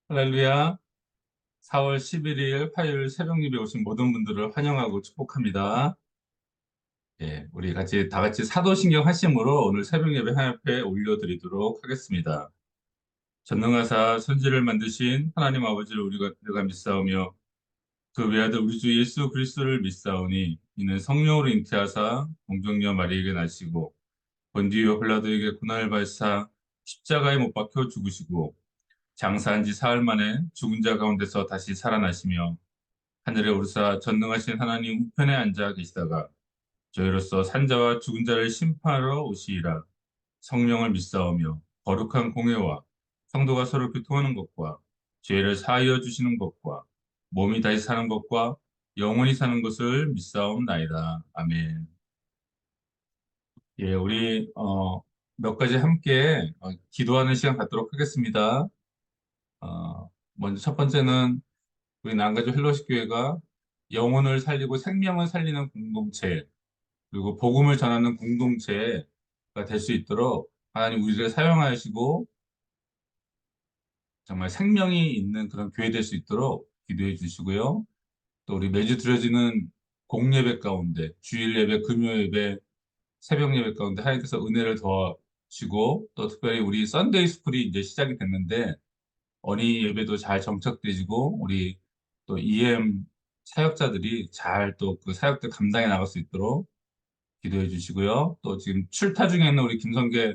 할렐루야. 4월 11일 화요일 새벽 예배 오신 모든 분들을 환영하고 축복합니다. 예, 우리 다 같이 사도신경 하심으로 오늘 새벽 예배 하나님께 올려드리도록 하겠습니다. 전능하사 천지를 만드신 하나님 아버지를 내가 믿사오며 그 외아들 우리 주 예수 그리스도를 믿사오니 이는 성령으로 잉태하사 동정녀 마리에게 나시고 본디오 빌라도에게 고난을 받으사 십자가에 못 박혀 죽으시고 장사한 지 사흘 만에 죽은 자 가운데서 다시 살아나시며 하늘에 오르사 전능하신 하나님 우편에 앉아 계시다가 저희로서 산자와 죽은 자를 심판하러 오시리라. 성령을 믿사오며 거룩한 공회와 성도가 서로 교통하는 것과 죄를 사하여 주시는 것과 몸이 다시 사는 것과 영원히 사는 것을 믿사옵나이다. 아멘. 예, 우리 몇 가지 함께 기도하는 시간 갖도록 하겠습니다. 먼저 첫 번째는 우리 난가주 헬로시 교회가 영혼을 살리고 생명을 살리는 공동체, 그리고 복음을 전하는 공동체가 될 수 있도록 하나님 우리를 사용하시고 정말 생명이 있는 그런 교회 될 수 있도록 기도해 주시고요. 또 우리 매주 드려지는 공예배 가운데, 주일 예배, 금요 예배, 새벽 예배 가운데 하나님께서 은혜를 더하시고 또 특별히 우리 썬데이 스쿨이 이제 시작이 됐는데 어린이 예배도 잘 정착되시고 우리 또 EM 사역자들이 잘 또 그 사역들 감당해 나갈 수 있도록 기도해 주시고요. 또 지금 출타 중에 있는 우리 김성계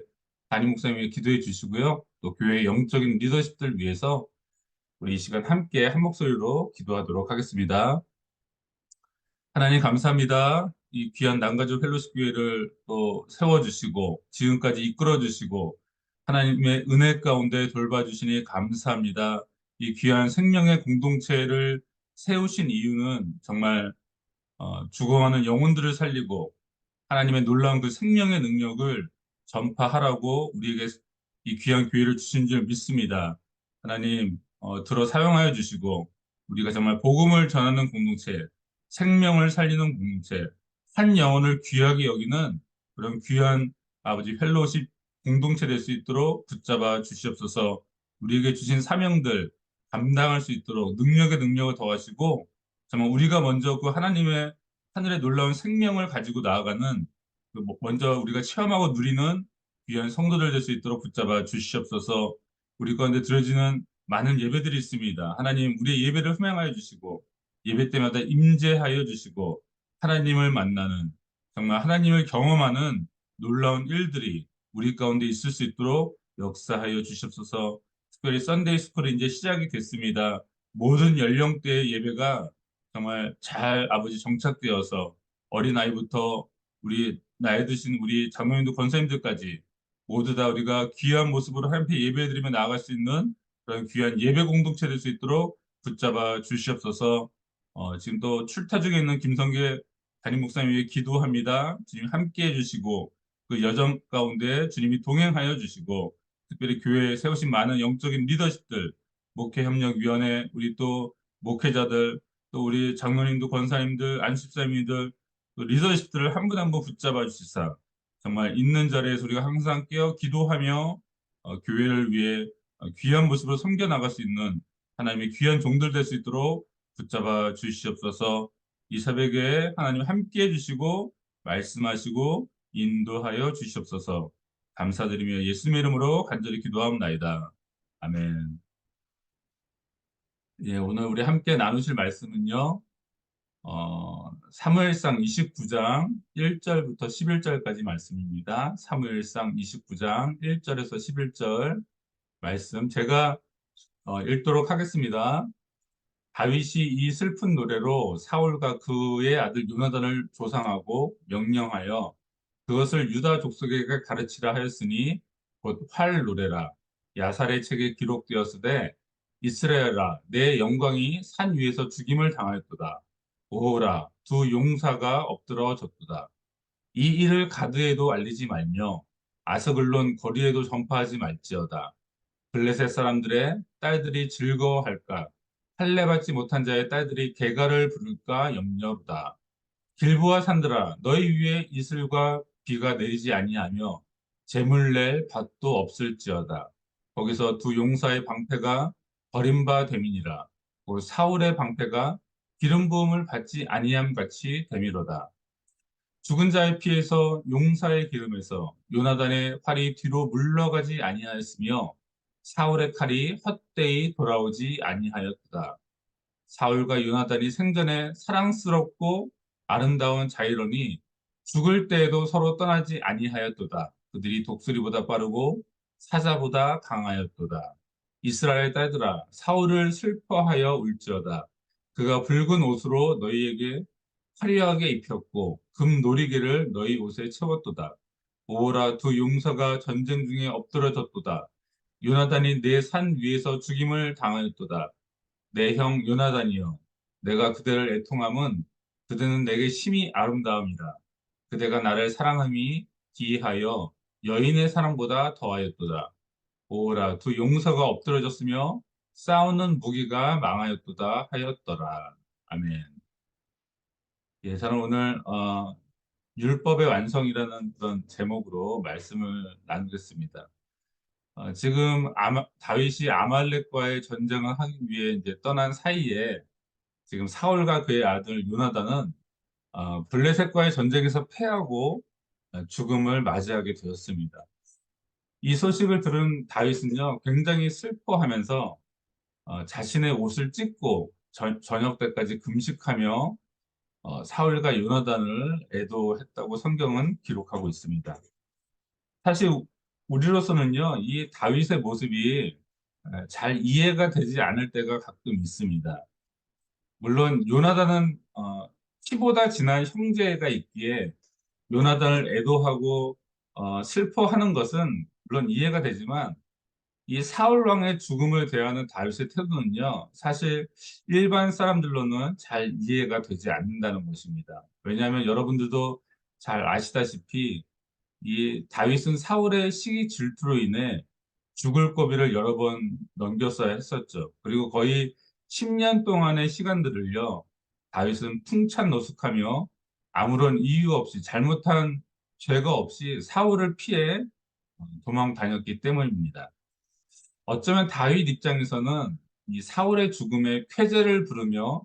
담임 목사님이 기도해 주시고요. 또 교회 영적인 리더십들 위해서 우리 이 시간 함께 한 목소리로 기도하도록 하겠습니다. 하나님 감사합니다. 이 귀한 난가족 펠로십 교회를 또 세워주시고 지금까지 이끌어주시고 하나님의 은혜 가운데 돌봐주시니 감사합니다. 이 귀한 생명의 공동체를 세우신 이유는 정말 죽어가는 영혼들을 살리고 하나님의 놀라운 그 생명의 능력을 전파하라고 우리에게 이 귀한 기회를 주신 줄 믿습니다. 하나님, 들어 사용하여 주시고, 우리가 정말 복음을 전하는 공동체, 생명을 살리는 공동체, 한 영혼을 귀하게 여기는 그런 귀한 아버지 펠로십 공동체 될 수 있도록 붙잡아 주시옵소서. 우리에게 주신 사명들 감당할 수 있도록 능력에 능력을 더하시고, 정말 우리가 먼저 그 하나님의 하늘의 놀라운 생명을 가지고 나아가는 먼저 우리가 체험하고 누리는 귀한 성도들 될 수 있도록 붙잡아 주시옵소서. 우리 가운데 드려지는 많은 예배들이 있습니다. 하나님, 우리의 예배를 흠양하여 주시고 예배 때마다 임재하여 주시고 하나님을 만나는 정말 하나님을 경험하는 놀라운 일들이 우리 가운데 있을 수 있도록 역사하여 주시옵소서. 특별히 썬데이 스쿨이 이제 시작이 됐습니다. 모든 연령대의 예배가 정말 잘 아버지 정착되어서 어린아이부터 우리 나이 드신 우리 장로님들 권사님들까지 모두 다 우리가 귀한 모습으로 함께 예배드리며 나아갈 수 있는 그런 귀한 예배 공동체 될 수 있도록 붙잡아 주시옵소서. 지금 또 출타 중에 있는 김성계 담임 목사님 위해 기도합니다. 주님 함께 해주시고 그 여정 가운데 주님이 동행하여 주시고 특별히 교회에 세우신 많은 영적인 리더십들, 목회협력위원회, 우리 또 목회자들, 또 우리 장로님들, 권사님들, 안식사님들, 또 리더십들을 한 분 한 분 붙잡아 주시사 정말 있는 자리에서 우리가 항상 깨어 기도하며 교회를 위해 귀한 모습으로 섬겨 나갈 수 있는 하나님의 귀한 종들 될 수 있도록 붙잡아 주시옵소서. 이 새벽에 하나님 함께 해주시고 말씀하시고 인도하여 주시옵소서. 감사드리며 예수님의 이름으로 간절히 기도하옵나이다. 아멘. 예, 오늘 우리 함께 나누실 말씀은요. 사무엘상 29장 1절부터 11절까지 말씀입니다. 사무엘상 29장 1절에서 11절 말씀 제가 읽도록 하겠습니다. 다윗이 이 슬픈 노래로 사울과 그의 아들 요나단을 조상하고 명령하여 그것을 유다 족속에게 가르치라 하였으니 곧 활 노래라. 야살의 책에 기록되었으되 이스라엘아 내 영광이 산 위에서 죽임을 당하였도다. 오호라 두 용사가 엎드러졌도다. 이 일을 가드에도 알리지 말며 아스글론 거리에도 전파하지 말지어다. 블레셋 사람들의 딸들이 즐거워할까? 할례받지 못한 자의 딸들이 개가를 부를까 염려로다. 길보아 산들아 너희 위에 이슬과 비가 내리지 아니하며 재물 낼 밭도 없을지어다. 거기서 두 용사의 방패가 버림바 됨이니라. 곧 사울의 방패가 기름 부음을 받지 아니함 같이 됨이로다. 죽은 자의 피에서 용사의 기름에서 요나단의 활이 뒤로 물러가지 아니하였으며 사울의 칼이 헛되이 돌아오지 아니하였다. 사울과 요나단이 생전에 사랑스럽고 아름다운 자이로니 죽을 때에도 서로 떠나지 아니하였도다. 그들이 독수리보다 빠르고 사자보다 강하였도다. 이스라엘 딸들아, 사울을 슬퍼하여 울지어다. 그가 붉은 옷으로 너희에게 화려하게 입혔고 금 놀이개를 너희 옷에 채웠도다. 오호라, 두 용사가 전쟁 중에 엎드러졌도다. 요나단이 내 산 위에서 죽임을 당하였도다. 내 형 요나단이여, 내가 그대를 애통함은 그대는 내게 심히 아름다움이라. 그대가 나를 사랑함이 기이하여 여인의 사랑보다 더하였도다. 오라, 두 용사가 엎드러졌으며 싸우는 무기가 망하였도다 하였더라. 아멘. 예, 저는 오늘 율법의 완성이라는 그런 제목으로 말씀을 나누겠습니다. 지금 다윗이 아말렉과의 전쟁을 하기 위해 이제 떠난 사이에 지금 사울과 그의 아들 요나단은 블레셋과의 전쟁에서 패하고 죽음을 맞이하게 되었습니다. 이 소식을 들은 다윗은요, 굉장히 슬퍼하면서 자신의 옷을 찢고 저녁 때까지 금식하며 사울과 요나단을 애도했다고 성경은 기록하고 있습니다. 사실 우리로서는요, 이 다윗의 모습이 잘 이해가 되지 않을 때가 가끔 있습니다. 물론 요나단은 피보다 진한 형제가 있기에 요나단을 애도하고 슬퍼하는 것은 물론 이해가 되지만 이 사울 왕의 죽음을 대하는 다윗의 태도는요, 사실 일반 사람들로는 잘 이해가 되지 않는다는 것입니다. 왜냐하면 여러분들도 잘 아시다시피 이 다윗은 사울의 시기 질투로 인해 죽을 고비를 여러 번 넘겼어야 했었죠. 그리고 거의 10년 동안의 시간들을요, 다윗은 풍찬노숙하며 아무런 이유 없이 잘못한 죄가 없이 사울을 피해 도망 다녔기 때문입니다. 어쩌면 다윗 입장에서는 이 사울의 죽음에 쾌재를 부르며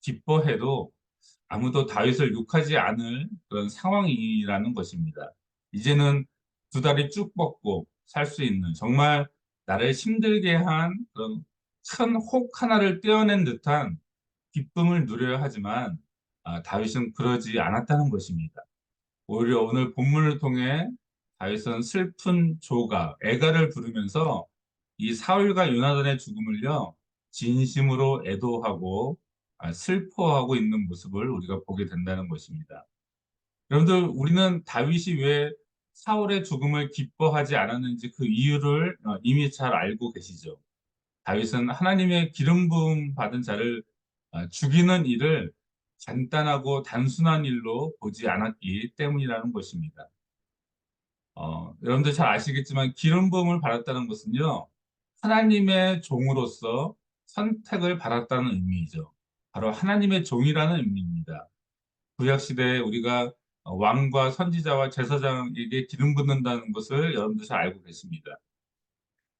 기뻐해도 아무도 다윗을 욕하지 않을 그런 상황이라는 것입니다. 이제는 두 다리 쭉 뻗고 살 수 있는 정말 나를 힘들게 한 그런 큰 혹 하나를 떼어낸 듯한 기쁨을 누려야 하지만 다윗은 그러지 않았다는 것입니다. 오히려 오늘 본문을 통해 다윗은 슬픈 조가, 애가를 부르면서 이 사울과 요나단의 죽음을요, 진심으로 애도하고 슬퍼하고 있는 모습을 우리가 보게 된다는 것입니다. 여러분들, 우리는 다윗이 왜 사울의 죽음을 기뻐하지 않았는지 그 이유를 이미 잘 알고 계시죠. 다윗은 하나님의 기름 부음 받은 자를 죽이는 일을 간단하고 단순한 일로 보지 않았기 때문이라는 것입니다. 여러분들 잘 아시겠지만 기름 부음을 받았다는 것은요, 하나님의 종으로서 선택을 받았다는 의미이죠. 바로 하나님의 종이라는 의미입니다. 구약 시대에 우리가 왕과 선지자와 제사장에게 기름 붓는다는 것을 여러분들 잘 알고 계십니다.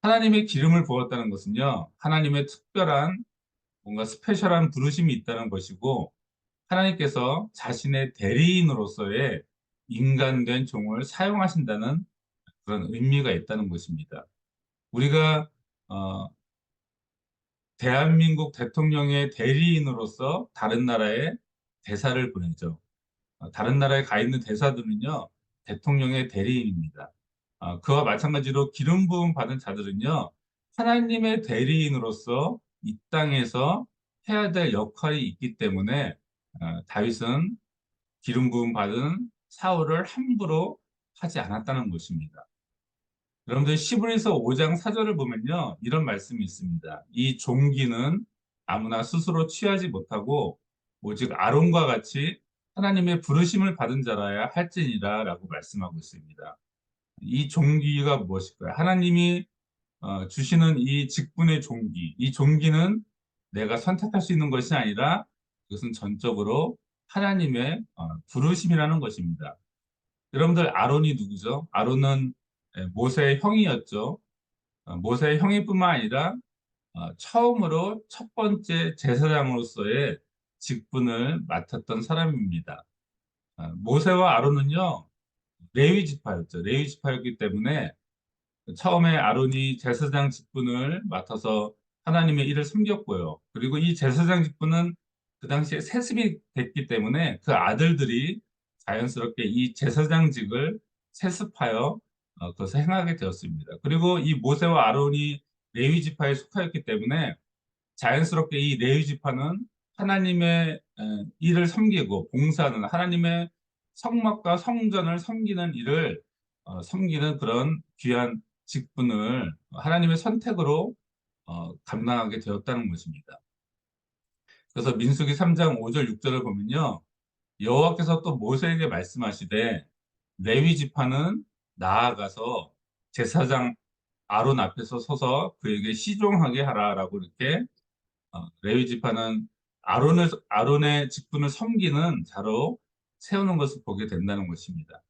하나님의 기름을 부었다는 것은요, 하나님의 특별한 뭔가 스페셜한 부르심이 있다는 것이고, 하나님께서 자신의 대리인으로서의 인간된 종을 사용하신다는 그런 의미가 있다는 것입니다. 우리가 어, 대한민국 대통령의 대리인으로서 다른 나라에 대사를 보내죠. 다른 나라에 가 있는 대사들은요, 대통령의 대리인입니다. 그와 마찬가지로 기름 부음 받은 자들은요, 하나님의 대리인으로서 이 땅에서 해야 될 역할이 있기 때문에 다윗은 기름 부음 받은 사울을 함부로 하지 않았다는 것입니다. 여러분들 시브리서 5장 4절을 보면요, 이런 말씀이 있습니다. 이 종기는 아무나 스스로 취하지 못하고 오직 아론과 같이 하나님의 부르심을 받은 자라야 할지니라 라고 말씀하고 있습니다. 이 종기가 무엇일까요? 하나님이 주시는 이 직분의 종기, 이 종기는 내가 선택할 수 있는 것이 아니라 그것은 전적으로 하나님의 부르심이라는 것입니다. 여러분들 아론이 누구죠? 아론은 모세의 형이었죠. 모세의 형일뿐만 아니라 처음으로 첫 번째 제사장으로서의 직분을 맡았던 사람입니다. 모세와 아론은요, 레위 지파였죠. 레위 지파였기 때문에 처음에 아론이 제사장 직분을 맡아서 하나님의 일을 섬겼고요. 그리고 이 제사장 직분은 그 당시에 세습이 됐기 때문에 그 아들들이 자연스럽게 이 제사장직을 세습하여 그것을 행하게 되었습니다. 그리고 이 모세와 아론이 레위 지파에 속하였기 때문에 자연스럽게 이 레위 지파는 하나님의 일을 섬기고 봉사하는 하나님의 성막과 성전을 섬기는 일을 섬기는 그런 귀한 직분을 하나님의 선택으로 감당하게 되었다는 것입니다. 그래서 민수기 3장 5절 6절을 보면요. 여호와께서 또 모세에게 말씀하시되 레위 지파는 나아가서 제사장 아론 앞에서 서서 그에게 시종하게 하라라고 이렇게 레위 지파는 아론의 직분을 섬기는 자로 세우는 것을 보게 된다는 것입니다.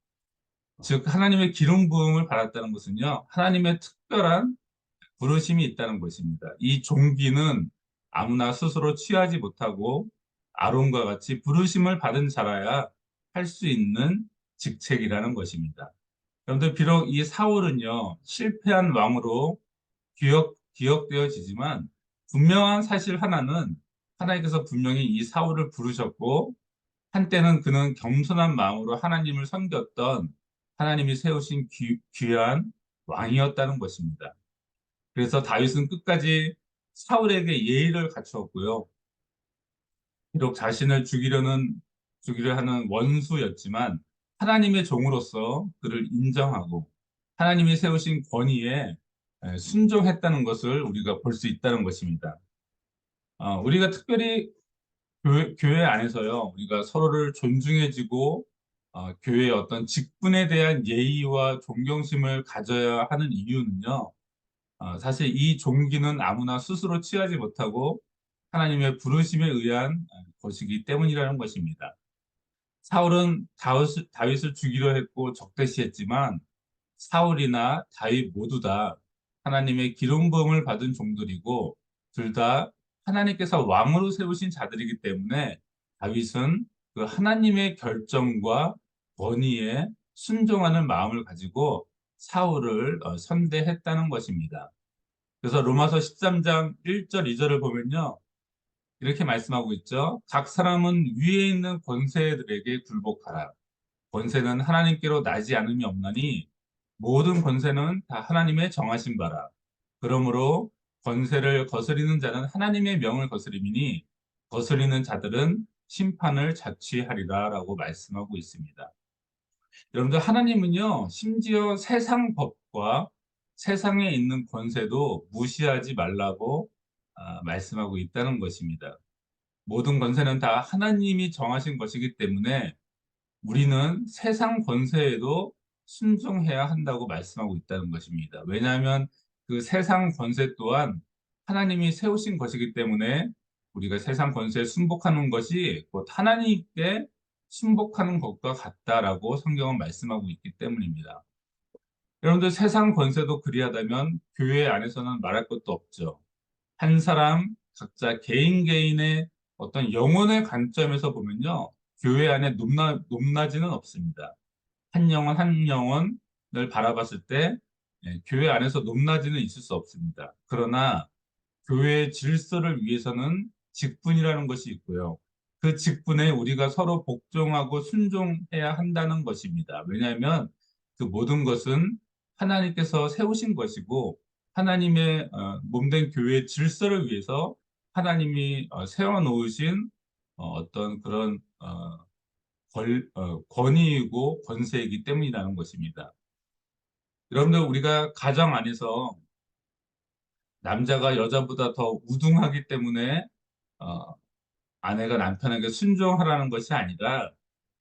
즉 하나님의 기름 부음을 받았다는 것은요. 하나님의 특별한 부르심이 있다는 것입니다. 이 종기는 아무나 스스로 취하지 못하고 아론과 같이 부르심을 받은 자라야 할 수 있는 직책이라는 것입니다. 여러분들 비록 이 사울은요. 실패한 왕으로 기억되어지지만 분명한 사실 하나는 하나님께서 분명히 이 사울을 부르셨고 한때는 그는 겸손한 마음으로 하나님을 섬겼던 하나님이 세우신 귀한 왕이었다는 것입니다. 그래서 다윗은 끝까지 사울에게 예의를 갖추었고요. 비록 자신을 죽이려 하는 원수였지만 하나님의 종으로서 그를 인정하고 하나님이 세우신 권위에 순종했다는 것을 우리가 볼 수 있다는 것입니다. 우리가 특별히 교회 안에서요, 우리가 서로를 존중해주고 교회의 어떤 직분에 대한 예의와 존경심을 가져야 하는 이유는요, 사실 이 종기는 아무나 스스로 취하지 못하고 하나님의 부르심에 의한 것이기 때문이라는 것입니다. 사울은 다윗을 죽이려 했고 적대시했지만 사울이나 다윗 모두 다 하나님의 기름 부음을 받은 종들이고 둘 다 하나님께서 왕으로 세우신 자들이기 때문에 다윗은 그 하나님의 결정과 권위에 순종하는 마음을 가지고 사울을 선대했다는 것입니다. 그래서 로마서 13장 1절 2절을 보면요. 이렇게 말씀하고 있죠. 각 사람은 위에 있는 권세들에게 굴복하라. 권세는 하나님께로 나지 않음이 없나니 모든 권세는 다 하나님의 정하신 바라. 그러므로 권세를 거스리는 자는 하나님의 명을 거스림이니 거스리는 자들은 심판을 자취하리라라고 말씀하고 있습니다. 여러분들 하나님은요, 심지어 세상 법과 세상에 있는 권세도 무시하지 말라고 말씀하고 있다는 것입니다. 모든 권세는 다 하나님이 정하신 것이기 때문에 우리는 세상 권세에도 순종해야 한다고 말씀하고 있다는 것입니다. 왜냐하면 그 세상 권세 또한 하나님이 세우신 것이기 때문에 우리가 세상 권세에 순복하는 것이 곧 하나님께 순복하는 것과 같다라고 성경은 말씀하고 있기 때문입니다. 여러분들 세상 권세도 그리하다면 교회 안에서는 말할 것도 없죠. 한 사람 각자 개인의 어떤 영혼의 관점에서 보면요. 교회 안에 높낮이는 없습니다. 한 영혼 한 영혼을 바라봤을 때 교회 안에서 높낮이는 있을 수 없습니다. 그러나 교회의 질서를 위해서는 직분이라는 것이 있고요. 그 직분에 우리가 서로 복종하고 순종해야 한다는 것입니다. 왜냐하면 그 모든 것은 하나님께서 세우신 것이고 하나님의 몸된 교회의 질서를 위해서 하나님이 세워놓으신 어떤 그런 권위이고 권세이기 때문이라는 것입니다. 여러분들 우리가 가정 안에서 남자가 여자보다 더 우등하기 때문에 어, 아내가 남편에게 순종하라는 것이 아니라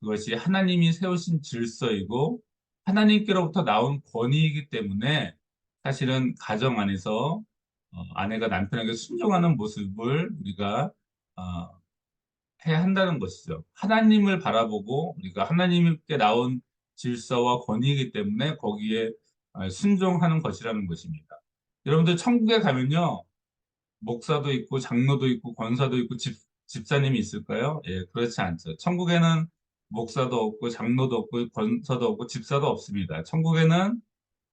그것이 하나님이 세우신 질서이고 하나님께로부터 나온 권위이기 때문에 사실은 가정 안에서 아내가 남편에게 순종하는 모습을 우리가 어, 해야 한다는 것이죠. 하나님을 바라보고 우리가 하나님께 나온 질서와 권위이기 때문에 거기에 순종하는 것이라는 것입니다. 여러분들 천국에 가면요. 목사도 있고 장로도 있고 권사도 있고 집사님이 있을까요? 예, 그렇지 않죠. 천국에는 목사도 없고 장로도 없고 권사도 없고 집사도 없습니다. 천국에는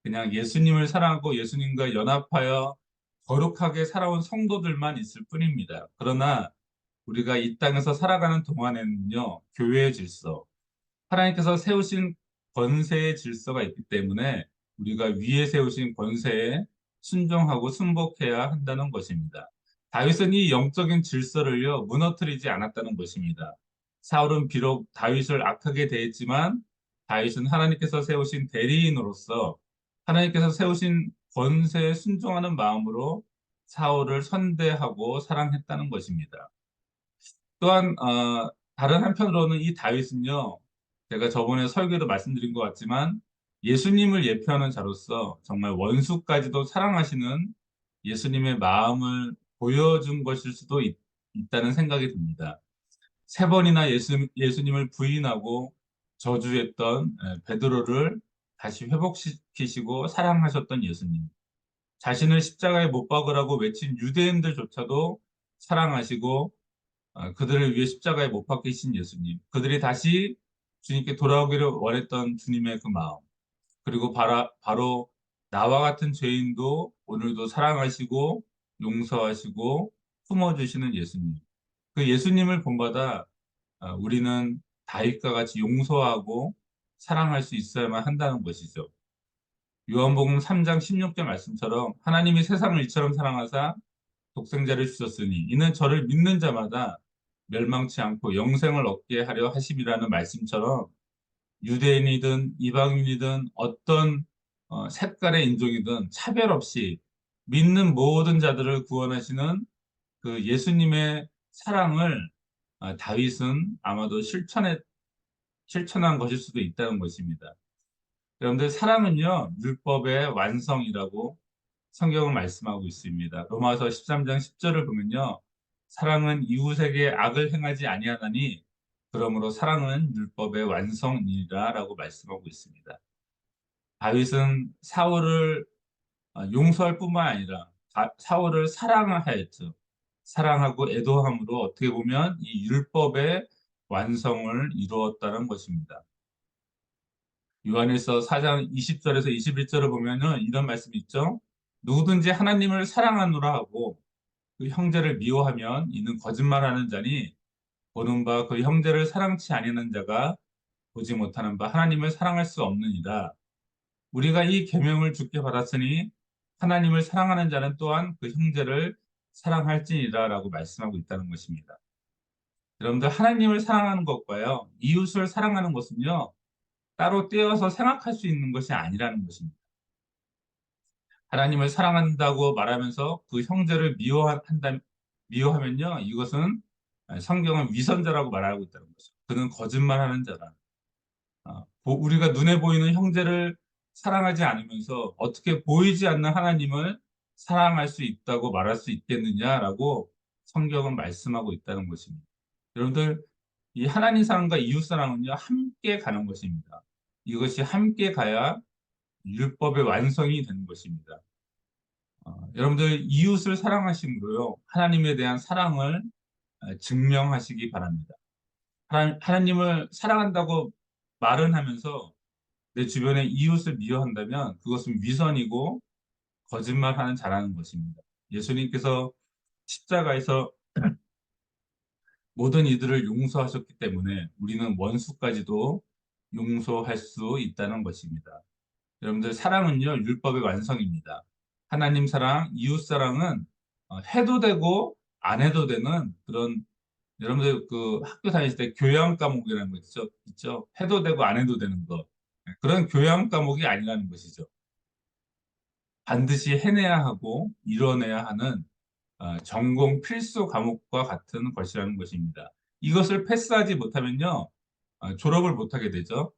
그냥 예수님을 사랑하고 예수님과 연합하여 거룩하게 살아온 성도들만 있을 뿐입니다. 그러나 우리가 이 땅에서 살아가는 동안에는요, 교회의 질서, 하나님께서 세우신 권세의 질서가 있기 때문에 우리가 위에 세우신 권세에 순종하고 순복해야 한다는 것입니다. 다윗은 이 영적인 질서를요, 무너뜨리지 않았다는 것입니다. 사울은 비록 다윗을 악하게 대했지만 다윗은 하나님께서 세우신 대리인으로서 하나님께서 세우신 권세에 순종하는 마음으로 사울을 선대하고 사랑했다는 것입니다. 또한 다른 한편으로는 이 다윗은요, 제가 저번에 설교도 말씀드린 것 같지만 예수님을 예표하는 자로서 정말 원수까지도 사랑하시는 예수님의 마음을 보여준 것일 수도 있다는 생각이 듭니다. 세 번이나 예수님을 부인하고 저주했던 베드로를 다시 회복시키시고 사랑하셨던 예수님. 자신을 십자가에 못 박으라고 외친 유대인들조차도 사랑하시고 그들을 위해 십자가에 못 박히신 예수님, 그들이 다시 주님께 돌아오기를 원했던 주님의 그 마음, 그리고 바로 나와 같은 죄인도 오늘도 사랑하시고 용서하시고 품어주시는 예수님. 그 예수님을 본받아 우리는 다윗과 같이 용서하고 사랑할 수 있어야만 한다는 것이죠. 요한복음 3장 16절 말씀처럼 하나님이 세상을 이처럼 사랑하사 독생자를 주셨으니 이는 저를 믿는 자마다 멸망치 않고 영생을 얻게 하려 하심이라는 말씀처럼 유대인이든 이방인이든 어떤 색깔의 인종이든 차별 없이 믿는 모든 자들을 구원하시는 그 예수님의 사랑을 다윗은 아마도 실천한 것일 수도 있다는 것입니다. 여러분들 사랑은요 율법의 완성이라고 성경은 말씀하고 있습니다. 로마서 13장 10절을 보면요. 사랑은 이웃에게 악을 행하지 아니하나니 그러므로 사랑은 율법의 완성이라라고 말씀하고 있습니다. 다윗은 사울을 용서할 뿐만 아니라 사울을 사랑하였죠. 사랑하고 애도함으로 어떻게 보면 이 율법의 완성을 이루었다는 것입니다. 요한일서 4장 20절에서 21절을 보면은 이런 말씀이 있죠. 누구든지 하나님을 사랑하노라 하고 그 형제를 미워하면 이는 거짓말하는 자니 보는 바 그 형제를 사랑치 아니하는 자가 보지 못하는 바 하나님을 사랑할 수 없느니라. 우리가 이 계명을 주께 받았으니 하나님을 사랑하는 자는 또한 그 형제를 사랑할지니라라고 말씀하고 있다는 것입니다. 여러분들 하나님을 사랑하는 것과요 이웃을 사랑하는 것은요 따로 떼어서 생각할 수 있는 것이 아니라는 것입니다. 하나님을 사랑한다고 말하면서 그 형제를 미워하면요, 이것은 성경은 위선자라고 말하고 있다는 거죠. 그는 거짓말하는 자다. 우리가 눈에 보이는 형제를 사랑하지 않으면서 어떻게 보이지 않는 하나님을 사랑할 수 있다고 말할 수 있겠느냐라고 성경은 말씀하고 있다는 것입니다. 여러분들, 이 하나님 사랑과 이웃 사랑은요, 함께 가는 것입니다. 이것이 함께 가야 율법의 완성이 되는 것입니다. 여러분들 이웃을 사랑하심으로요 하나님에 대한 사랑을 증명하시기 바랍니다. 하나님을 사랑한다고 말은 하면서 내 주변의 이웃을 미워한다면 그것은 위선이고 거짓말하는 자라는 것입니다. 예수님께서 십자가에서 모든 이들을 용서하셨기 때문에 우리는 원수까지도 용서할 수 있다는 것입니다. 여러분들 사랑은요 율법의 완성입니다. 하나님 사랑, 이웃 사랑은 해도 되고 안 해도 되는 그런 여러분들 그 학교 다니실 때 교양 과목이라는 거 있죠? 해도 되고 안 해도 되는 거. 그런 교양 과목이 아니라는 것이죠. 반드시 해내야 하고 이뤄내야 하는 전공 필수 과목과 같은 것이라는 것입니다. 이것을 패스하지 못하면요, 졸업을 못하게 되죠.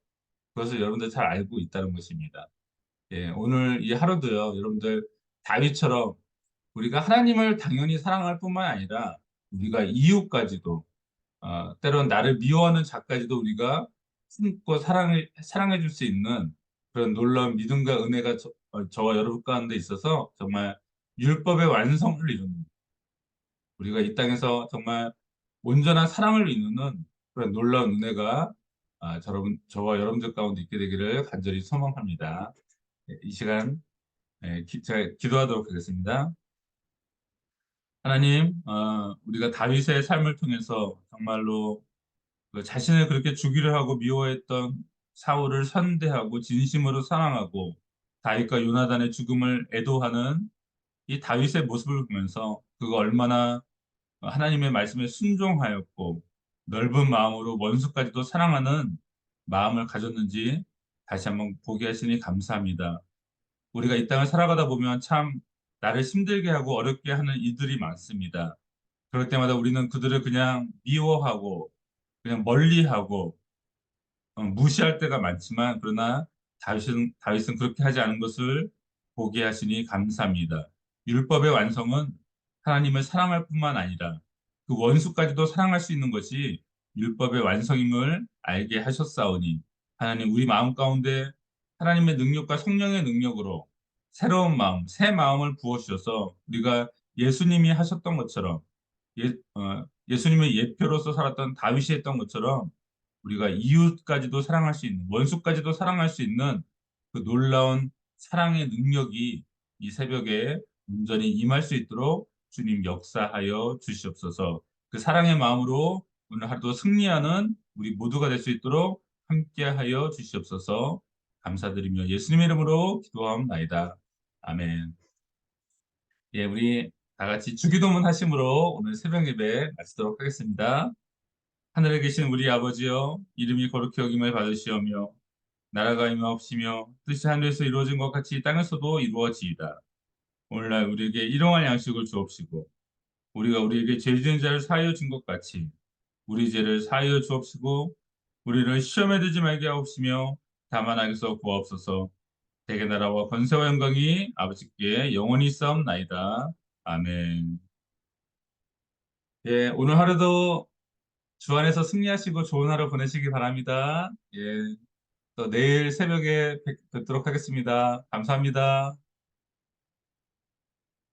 그것을 여러분들 잘 알고 있다는 것입니다. 예, 오늘 이 하루도요, 여러분들 다윗처럼 우리가 하나님을 당연히 사랑할 뿐만 아니라 우리가 이웃까지도 때론 나를 미워하는 자까지도 우리가 품고 사랑해 줄 수 있는 그런 놀라운 믿음과 은혜가 저와 여러분 가운데 있어서 정말 율법의 완성을 이루는 우리가 이 땅에서 정말 온전한 사랑을 이루는 그런 놀라운 은혜가 저와 여러분들 가운데 있게 되기를 간절히 소망합니다. 이 시간 제가 기도하도록 하겠습니다. 하나님, 우리가 다윗의 삶을 통해서 정말로 그 자신을 그렇게 죽이려 하고 미워했던 사울을 선대하고 진심으로 사랑하고 다윗과 요나단의 죽음을 애도하는 이 다윗의 모습을 보면서 그가 얼마나 하나님의 말씀에 순종하였고 넓은 마음으로 원수까지도 사랑하는 마음을 가졌는지 다시 한번 보게 하시니 감사합니다. 우리가 이 땅을 살아가다 보면 참 나를 힘들게 하고 어렵게 하는 이들이 많습니다. 그럴 때마다 우리는 그들을 그냥 미워하고 그냥 멀리하고 무시할 때가 많지만 그러나 다윗은 그렇게 하지 않은 것을 보게 하시니 감사합니다. 율법의 완성은 하나님을 사랑할 뿐만 아니라 그 원수까지도 사랑할 수 있는 것이 율법의 완성임을 알게 하셨사오니 하나님 우리 마음 가운데 하나님의 능력과 성령의 능력으로 새로운 마음, 새 마음을 부어주셔서 우리가 예수님이 하셨던 것처럼 예수님의 예표로서 살았던 다윗이 했던 것처럼 우리가 이웃까지도 사랑할 수 있는, 원수까지도 사랑할 수 있는 그 놀라운 사랑의 능력이 이 새벽에 온전히 임할 수 있도록 주님 역사하여 주시옵소서. 그 사랑의 마음으로 오늘 하루도 승리하는 우리 모두가 될 수 있도록 함께하여 주시옵소서. 감사드리며 예수님의 이름으로 기도하옵나이다. 아멘. 예, 우리 다 같이 주기도문 하심으로 오늘 새벽 예배 마치도록 하겠습니다. 하늘에 계신 우리 아버지여, 이름이 거룩히 여김을 받으시오며, 나라가 임하옵시며, 뜻이 하늘에서 이루어진 것 같이 땅에서도 이루어지이다. 오늘날 우리에게 일용할 양식을 주옵시고, 우리가 우리에게 죄 지은 자를 사하여 준 것 같이, 우리 죄를 사하여 주옵시고, 우리를 시험에 들지 말게 하옵시며, 다만 악에서 구하옵소서. 대개 나라와 권세와 영광이 아버지께 영원히 있사옵나이다. 아멘. 예, 오늘 하루도 주 안에서 승리하시고 좋은 하루 보내시기 바랍니다. 예, 또 내일 새벽에 뵙도록 하겠습니다. 감사합니다.